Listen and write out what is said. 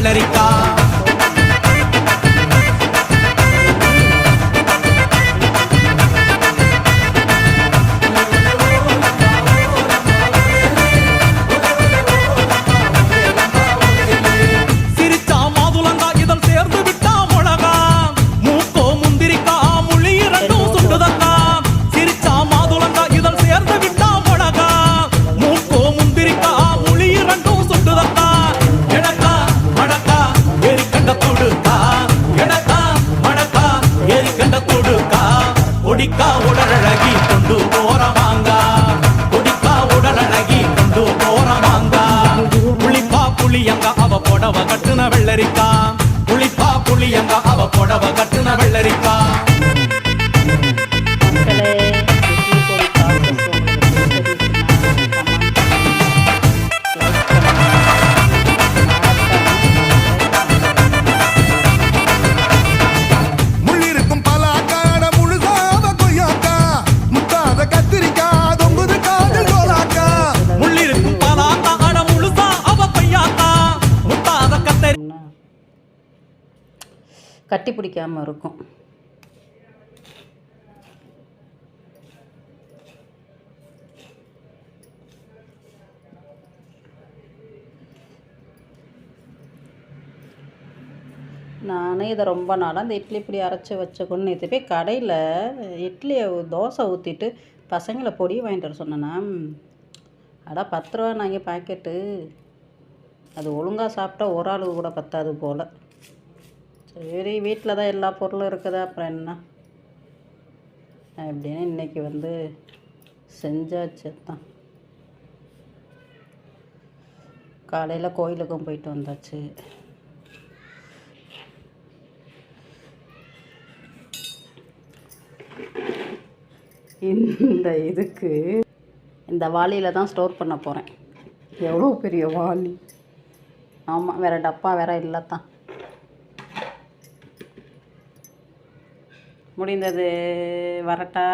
வெள்ளரிக்காய். கொடிக்கா உடலழகி கொண்டு போறவாங்க, கொடிக்கா உடலழகி கொண்டு போறவாங்க. புளிப்பா புளியங்க அவ புடவ கட்டுன வெள்ளரிக்கா, புளிப்பா புளியங்க அவ புடவ கட்டுன வெள்ளரிக்கா. கட்டி பிடிக்காமல் இருக்கும். நானே இதை ரொம்ப நாளாக இந்த இட்லி இப்படி அரைச்சி வச்சுக்கணும்னு நேற்று போய் கடையில் இட்லியை தோசை ஊற்றிட்டு பசங்களை பொடி வாங்கிட்டு வர சொன்னேன்னா, அடா 10 ரூபா நாங்கள் பாக்கெட்டு, அது ஒழுங்காக சாப்பிட்டா ஒரு ஆளுக்கு கூட பத்தாது போல். சரி வீட்டில் தான் எல்லா பொருளும் இருக்குது, அப்புறம் என்ன அப்படின்னு இன்றைக்கி வந்து செஞ்சாச்சு தான். காலையில் கோயிலுக்கும் போயிட்டு வந்தாச்சு. இந்த இதுக்கு இந்த வாளியில் தான் ஸ்டோர் பண்ண போகிறேன். எவ்வளோ பெரிய வாளி! ஆமாம், வேறு டப்பா வேறு இல்லை தான். முடிந்தது, வரட்டா?